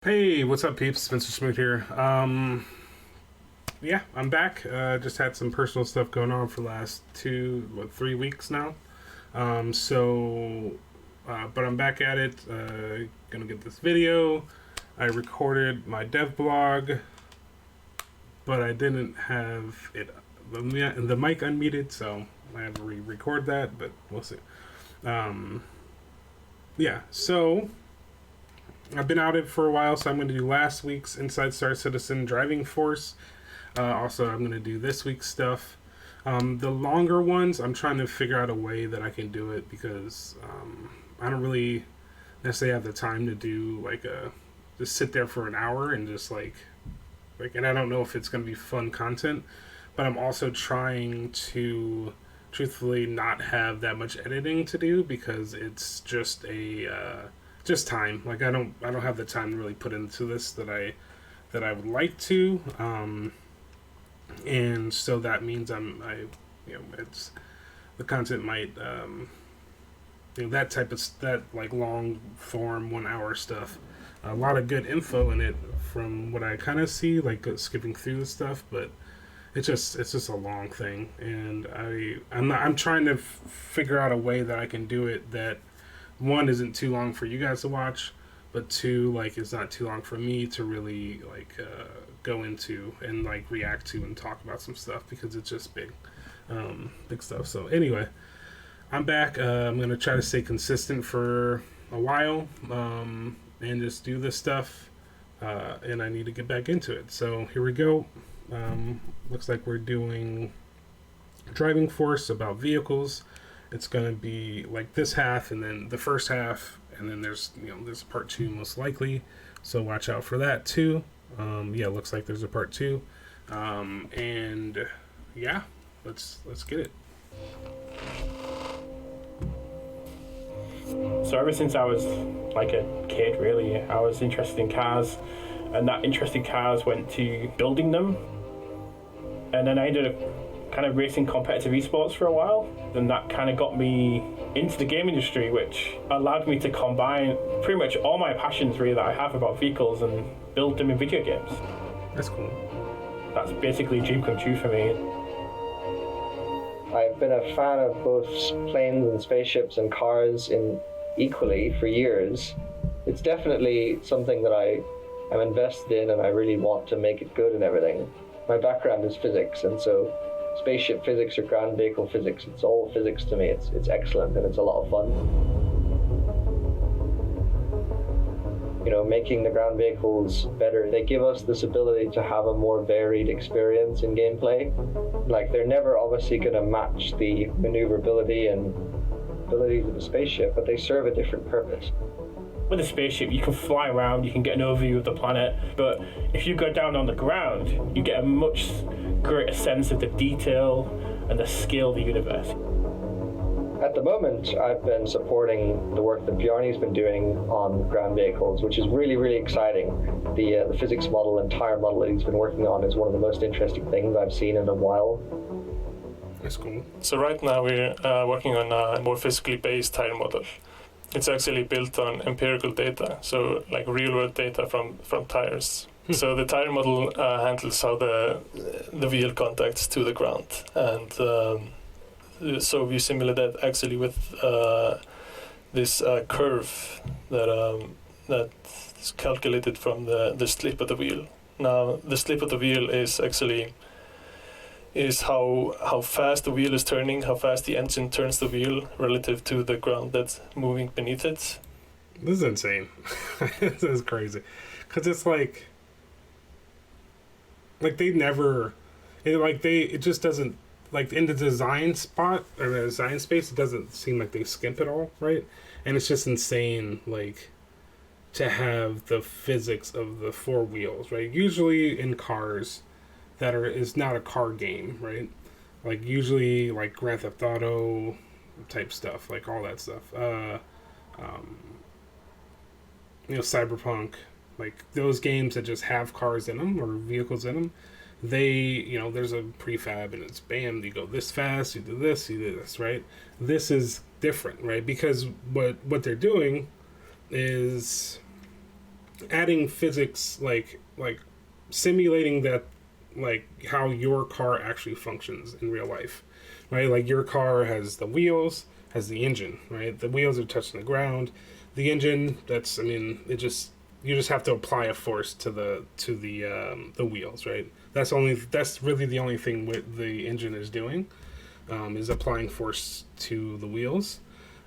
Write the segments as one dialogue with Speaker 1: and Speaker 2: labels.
Speaker 1: Hey, what's up, peeps? Spencer Smooth here. Yeah, I'm back. Just had some personal stuff going on for the last 3 weeks now. But I'm back at it. Gonna get this video. I recorded my dev blog, but I didn't have the mic unmuted, so I have to re-record that. But we'll see. Yeah. So I've been out it for a while, so I'm going to do last week's Inside Star Citizen driving force. Also, I'm going to do this week's stuff. The longer ones, I'm trying to figure out a way that I can do it because I don't really necessarily have the time to do just sit there for an hour and just and I don't know if it's going to be fun content, but I'm also trying to truthfully not have that much editing to do because it's just just time. Like I don't have the time to really put into this that I would like to, and so that means it's the content might that long form 1 hour stuff. A lot of good info in it from what I kind of see, skipping through the stuff, but it's just a long thing, and I'm trying to figure out a way that I can do it that one isn't too long for you guys to watch, but two, it's not too long for me to really go into and react to and talk about some stuff because it's just big stuff. So anyway, I'm back. I'm gonna try to stay consistent for a while and just do this stuff, and I need to get back into it. So here we go. Looks like we're doing driving force about vehicles. It's going to be like this half and then the first half, and then there's part two most likely, so watch out for that too. Looks like there's a part two, and yeah, let's get it.
Speaker 2: So ever since I was like a kid, really, I was interested in cars, and that interest in cars went to building them, and then I ended up kind of racing competitive esports for a while. Then that kind of got me into the game industry, which allowed me to combine pretty much all my passions really that I have about vehicles and build them in video games.
Speaker 1: That's cool.
Speaker 2: That's basically a dream come true for me.
Speaker 3: I've been a fan of both planes and spaceships and cars equally for years. It's definitely something that I am invested in, and I really want to make it good and everything. My background is physics, and so spaceship physics or ground vehicle physics, it's all physics to me. It's excellent, and it's a lot of fun. Making the ground vehicles better, they give us this ability to have a more varied experience in gameplay. They're never obviously going to match the maneuverability and abilities of a spaceship, but they serve a different purpose.
Speaker 2: With a spaceship, you can fly around, you can get an overview of the planet, but if you go down on the ground, you get a much greater sense of the detail and the scale of the universe.
Speaker 3: At the moment, I've been supporting the work that Bjarni's been doing on ground vehicles, which is really, really exciting. The physics model and tire model that he's been working on is one of the most interesting things I've seen in a while.
Speaker 1: That's cool.
Speaker 4: So right now we're working on a more physically based tire model. It's actually built on empirical data, so real-world data from tires. So the tire model handles how the wheel contacts to the ground, and so we simulate that actually with this curve that is calculated from the slip of the wheel. Now the slip of the wheel is how fast the wheel is turning, how fast the engine turns the wheel relative to the ground that's moving beneath it.
Speaker 1: This is insane. This is crazy. Because it's it just doesn't, in the design spot, or the design space, it doesn't seem like they skimp at all, right? And it's just insane, to have the physics of the four wheels, right? Usually in cars, is not a car game, right? Usually Grand Theft Auto type stuff, all that stuff. Cyberpunk, those games that just have cars in them or vehicles in them. They, there's a prefab and it's bam, you go this fast, you do this, right? This is different, right? Because what they're doing is adding physics, like simulating that, like how your car actually functions in real life, right? Like your car has the wheels, has the engine, right? The wheels are touching the ground. The engine, that's, I mean, it just, you just have to apply a force to the wheels, right? That's really the only thing what the engine is doing, is applying force to the wheels,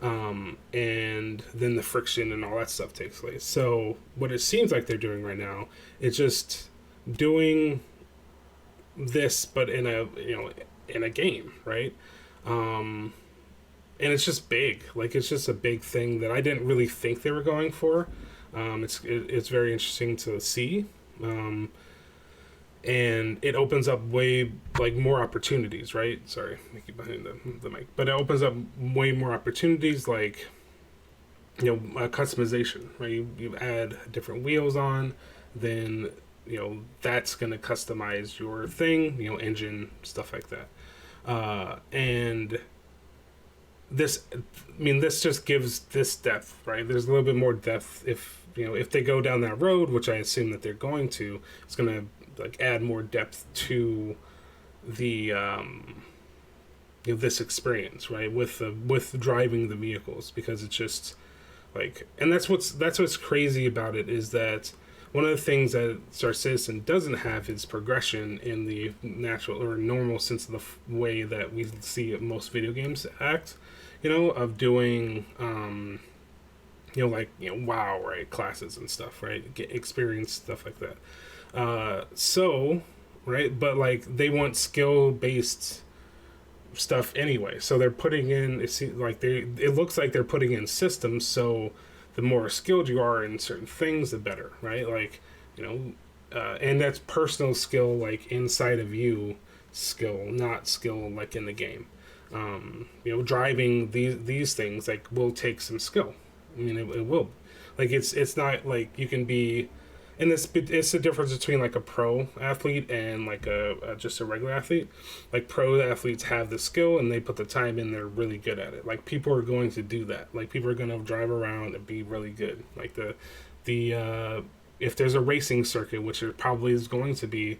Speaker 1: and then the friction and all that stuff takes place. So what it seems like they're doing right now is just doing this, but in a, you know, in a game, right? And it's just big. Like, it's just a big thing that I didn't really think they were going for. It's very interesting to see, and it opens up way, like, more opportunities, right? Sorry, I keep behind the mic, but it opens up way more opportunities, like, you know, customization, right? You add different wheels on, then, you know, that's gonna customize your thing, you know, engine, stuff like that, and this, I mean, this just gives this depth, right? There's a little bit more depth if, you know, if they go down that road, which I assume that they're going to. It's gonna, like, add more depth to the, you know, this experience, right? With driving the vehicles, because it's just like, and that's what's crazy about it, is that one of the things that Star Citizen doesn't have is progression in the natural or normal sense of the way that we see most video games act, you know, of doing, you know, like, you know, WoW, right, classes and stuff, right, get experience, stuff like that. So, right, but, like, they want skill-based stuff anyway, so they're putting in, it looks like they're putting in systems, so the more skilled you are in certain things, the better, right? Like, you know, and that's personal skill, like, inside of you skill, not skill, like, in the game. You know, driving these things, like, will take some skill. I mean, it will. Like, it's not like you can be, and it's the difference between, like, a pro athlete and, like, just a regular athlete. Like, pro athletes have the skill and they put the time in, they're really good at it. Like, people are going to do that. Like, people are going to drive around and be really good. Like, if there's a racing circuit, which there probably is going to be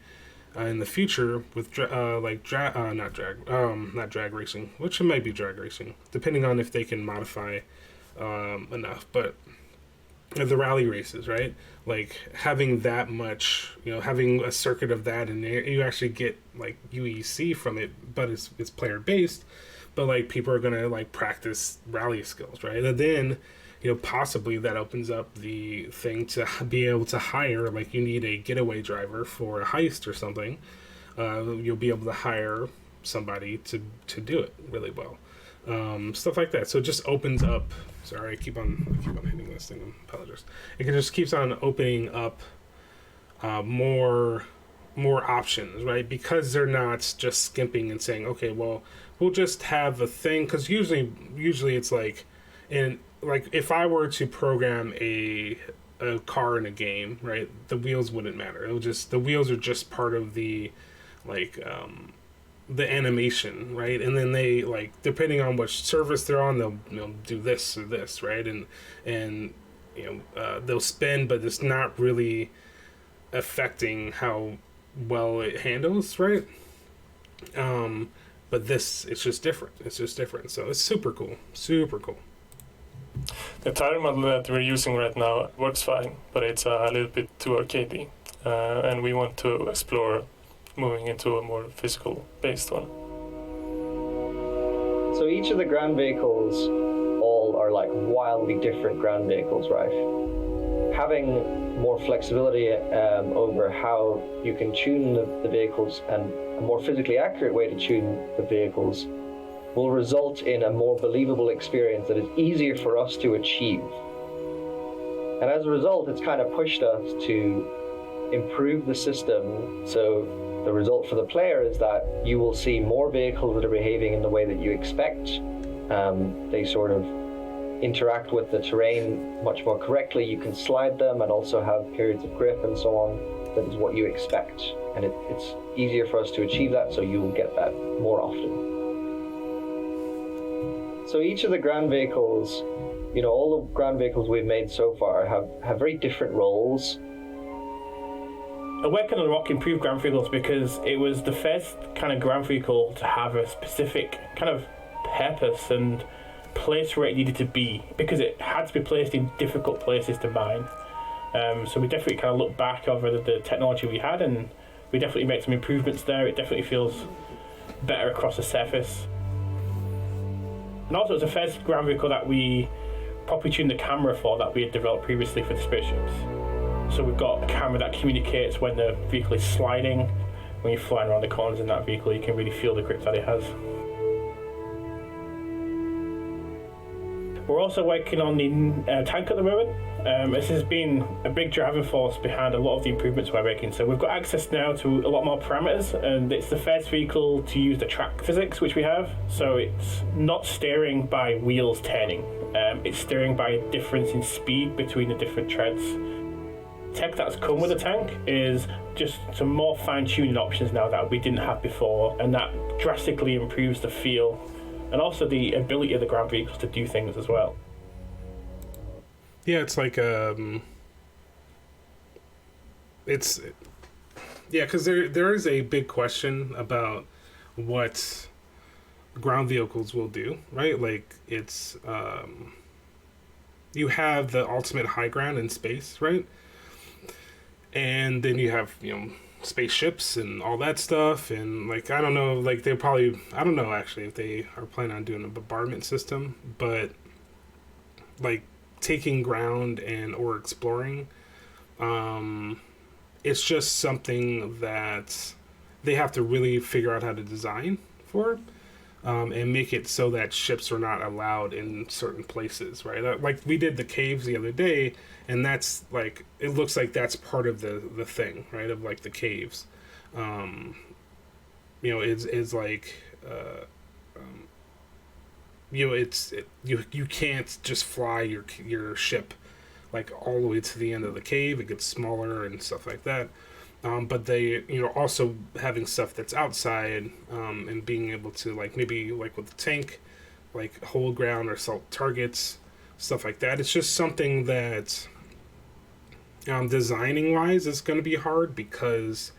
Speaker 1: in the future with not drag racing, which it might be drag racing, depending on if they can modify enough, but the rally races, right? Like, having that much, you know, having a circuit of that in there, you actually get, like, UEC from it, but it's player based, but, like, people are gonna, like, practice rally skills, right? And then, you know, possibly that opens up the thing to be able to hire, like, you need a getaway driver for a heist or something, you'll be able to hire somebody to do it really well. Stuff like that. So it just opens up. Sorry, I keep on hitting this thing. I apologize. It just keeps on opening up more options, right? Because they're not just skimping and saying, okay, well, we'll just have a thing. Because usually it's like, if I were to program a car in a game, right, the wheels wouldn't matter. The wheels are just part of the, like, the animation, right? And then they, like, depending on which service they're on, they'll, you know, do this or this, right? And you know, they'll spin, but it's not really affecting how well it handles, right? But this, it's just different. So it's super cool.
Speaker 4: The tire model that we're using right now works fine, but it's a little bit too arcadey, and we want to explore moving into a more physical based one.
Speaker 3: So each of the ground vehicles all are, like, wildly different ground vehicles, right? Having more flexibility over how you can tune the vehicles, and a more physically accurate way to tune the vehicles, will result in a more believable experience that is easier for us to achieve. And as a result, it's kind of pushed us to improve the system. So the result for the player is that you will see more vehicles that are behaving in the way that you expect. They sort of interact with the terrain much more correctly. You can slide them and also have periods of grip and so on. That is what you expect. And it's easier for us to achieve that, so you will get that more often. So each of the ground vehicles all the ground vehicles we've made so far have very different roles.
Speaker 2: Working on the Rock improved ground vehicles because it was the first kind of ground vehicle to have a specific kind of purpose and place where it needed to be, because it had to be placed in difficult places to mine. So we definitely kind of look back over the technology we had, and we definitely made some improvements there. It definitely feels better across the surface. And also it's the first ground vehicle that we properly tuned the camera for that we had developed previously for the spaceships. So we've got a camera that communicates when the vehicle is sliding. When you're flying around the corners in that vehicle, you can really feel the grip that it has. We're also working on the tank at the moment. This has been a big driving force behind a lot of the improvements we're making. So we've got access now to a lot more parameters, and it's the first vehicle to use the track physics which we have. So it's not steering by wheels turning. It's steering by a difference in speed between the different treads. Tech that's come with the tank is just some more fine-tuning options now that we didn't have before, and that drastically improves the feel and also the ability of the ground vehicles to do things as well.
Speaker 1: Yeah, it's like because there is a big question about what ground vehicles will do, right? Like it's you have the ultimate high ground in space, right? And then you have, spaceships and all that stuff. And, like, I don't know, like, I don't know, actually, if they are planning on doing a bombardment system. But, like, taking ground or exploring, it's just something that they have to really figure out how to design for. And make it so that ships are not allowed in certain places, right? Like we did the caves the other day, and that's like, it looks like that's part of the thing, right? Of like the caves, is like, you can't just fly your ship like all the way to the end of the cave. It gets smaller and stuff like that. But they, also having stuff that's outside, and being able to, like, maybe, like, with the tank, like, hold ground or assault targets, stuff like that. It's just something that, designing-wise, is going to be hard because,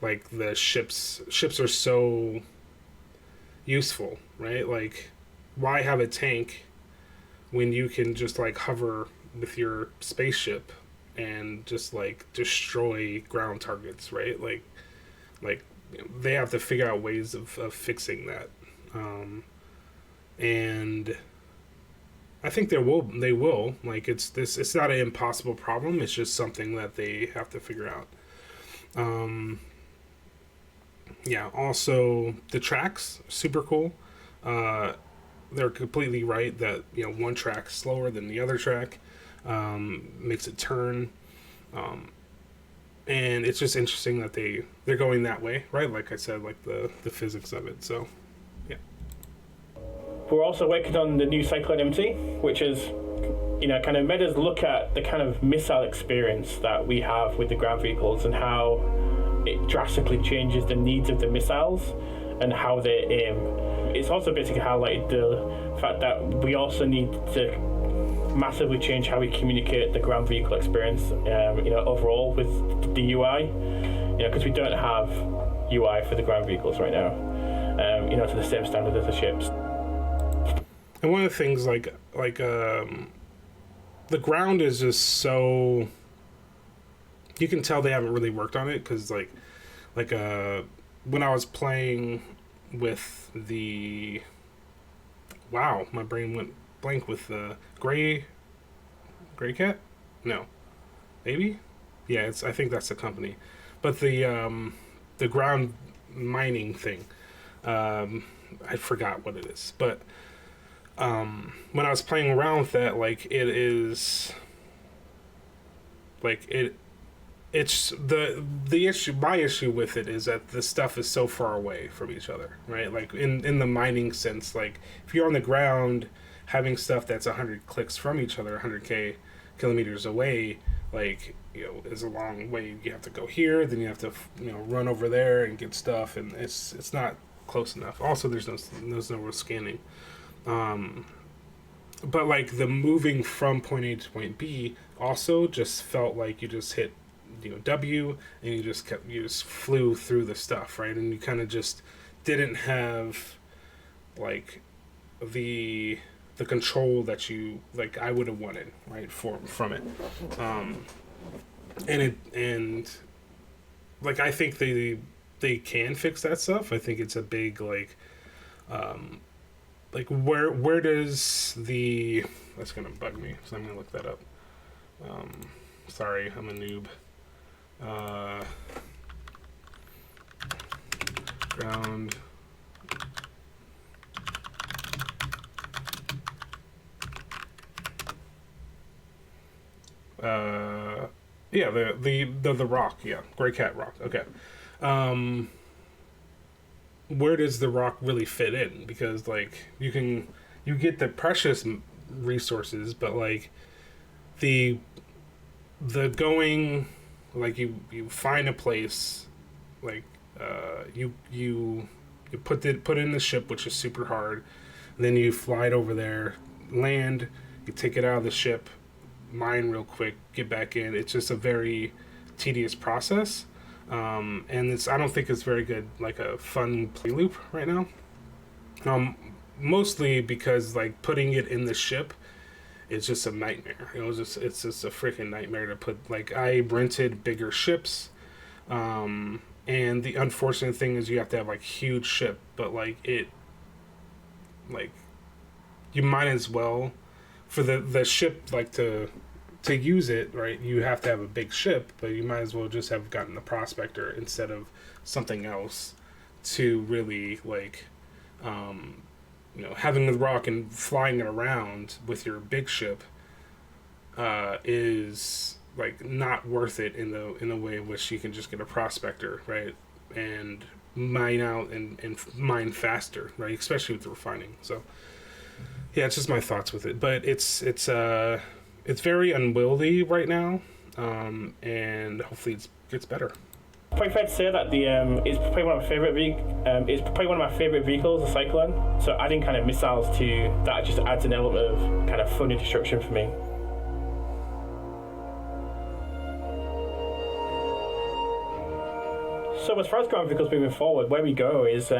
Speaker 1: like, the ships are so useful, right? Like, why have a tank when you can just, like, hover with your spaceship and just like destroy ground targets, right? Like they have to figure out ways of fixing that, and I think they will. Like it's not an impossible problem. It's just something that they have to figure out. Yeah. Also, the tracks super cool. They're completely right that one track's slower than the other track. Makes it turn, and it's just interesting that they're going that way, right? Like I said, like the physics of it. So, yeah.
Speaker 2: We're also working on the new Cyclone MT, which is, kind of made us look at the kind of missile experience that we have with the ground vehicles and how it drastically changes the needs of the missiles and how they aim. It's also basically highlighted the fact that we also need to massively change how we communicate the ground vehicle experience, overall with the UI, because we don't have UI for the ground vehicles right now, to the same standard as the ships.
Speaker 1: And one of the things, like the ground is just so, you can tell they haven't really worked on it, because when I was playing with the, wow, my brain went blank with the Gray Cat? No. Maybe? Yeah, I think that's the company. But the ground mining thing, I forgot what it is. But when I was playing around with that, like, it is, like, it's the issue. My issue with it is that the stuff is so far away from each other, right? Like in the mining sense, like if you're on the ground, having stuff that's 100 clicks from each other, 100k kilometers away, like, is a long way. You have to go here, then you have to run over there and get stuff, and it's not close enough. Also, there's no real scanning. but like the moving from point A to point B also just felt like you just hit, W, and you just flew through the stuff, right? And you kind of just didn't have like the control that you like I would have wanted, right, from it. And like I think they can fix that stuff. I think it's a big like where does the that's gonna bug me, so I'm gonna look that up. Sorry, I'm a noob. Ground. Yeah, the rock, yeah, Gray Cat rock. Okay. Where does the rock really fit in? Because like you get the precious resources, but like the going, like you find a place, like you put in the ship, which is super hard, and then you fly it over there, land, you take it out of the ship, mine real quick, get back in. It's just a very tedious process, and I don't think it's very good, like a fun play loop right now. Mostly because like putting it in the ship is just a nightmare. It's just a freaking nightmare to put. Like I rented bigger ships, and the unfortunate thing is you have to have like huge ship, but like you might as well for the ship like to use it, right, you have to have a big ship, but you might as well just have gotten the prospector instead of something else to really like having the rock and flying it around with your big ship is like not worth it in the way in which you can just get a prospector, right, and mine out and mine faster, right, especially with the refining. So yeah, it's just my thoughts with it, but it's very unwieldy right now, and hopefully it gets better.
Speaker 2: Probably fair to say that the it's probably one of my favorite vehicles, the Cyclone. So adding kind of missiles to that just adds an element of kind of fun and destruction for me. So as far as ground vehicles moving forward, where we go is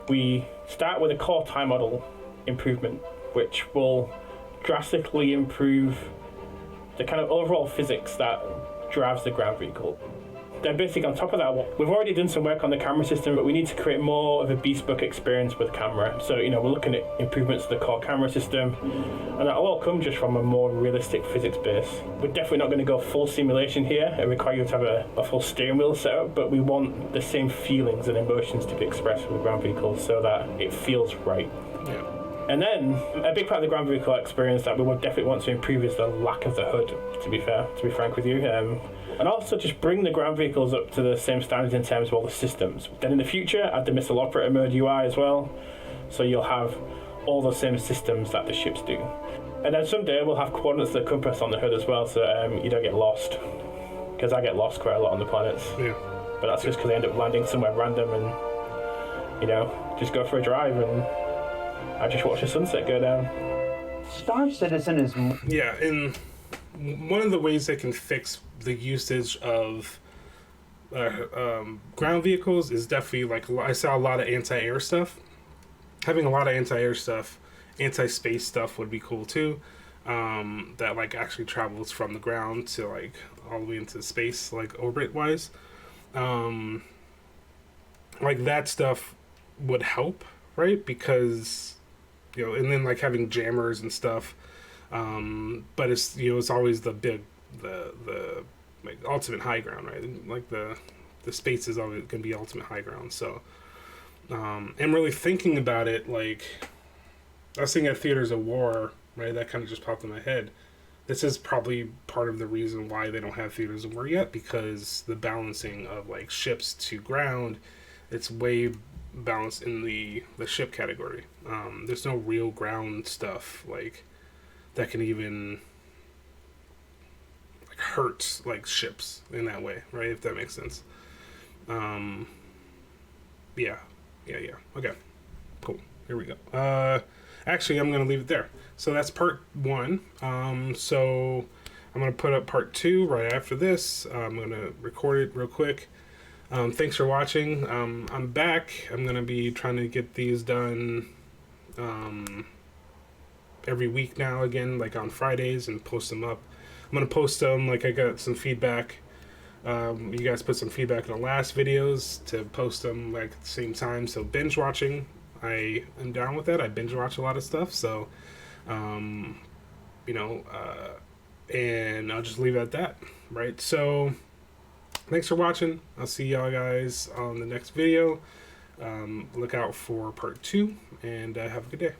Speaker 2: we start with a core time model improvement, which will drastically improve the kind of overall physics that drives the ground vehicle. Then basically on top of that, we've already done some work on the camera system, but we need to create more of a bespoke experience with camera. So, we're looking at improvements to the core camera system, and that'll all come just from a more realistic physics base. We're definitely not going to go full simulation here. It requires you to have a full steering wheel setup, but we want the same feelings and emotions to be expressed with ground vehicles so that it feels right.
Speaker 1: Yeah.
Speaker 2: And then a big part of the ground vehicle experience that we would definitely want to improve is the lack of the hood, to be frank with you. And also just bring the ground vehicles up to the same standards in terms of all the systems. Then in the future, add the missile operator mode UI as well, so you'll have all the same systems that the ships do. And then someday we'll have coordinates of the compass on the hood as well, so you don't get lost. Because I get lost quite a lot on the planets.
Speaker 1: Yeah.
Speaker 2: But that's just because I end up landing somewhere random and, just go for a drive and I just watch the sunset go down.
Speaker 5: Star Citizen is...
Speaker 1: Yeah, and one of the ways they can fix the usage of ground vehicles is definitely, like, I saw a lot of anti-air stuff. Having a lot of anti-air stuff, anti-space stuff would be cool too. That, like, actually travels from the ground to, like, all the way into space, like, orbit-wise. Like, that stuff would help, right? Because... and then like having jammers and stuff, but it's it's always the big the like ultimate high ground, right? Like the space is always gonna be ultimate high ground. So and really thinking about it, like I was thinking of Theaters of War, right? That kind of just popped in my head. This is probably part of the reason why they don't have Theaters of War yet, because the balancing of like ships to ground, it's way balanced in the ship category. There's no real ground stuff like that can even like hurt like ships in that way, right? If that makes sense. Yeah. Okay, cool. Here we go. actually, I'm going to leave it there. So that's part 1. So I'm going to put up part 2 right after this. I'm going to record it real quick. Thanks for watching. I'm back. I'm going to be trying to get these done every week now again, like on Fridays, and post them up. I'm going to post them, like I got some feedback. You guys put some feedback in the last videos to post them like at the same time. So binge watching, I am down with that. I binge watch a lot of stuff. So, you know, and I'll just leave it at that, right? So thanks for watching. I'll see y'all guys on the next video. Look out for part 2, and have a good day.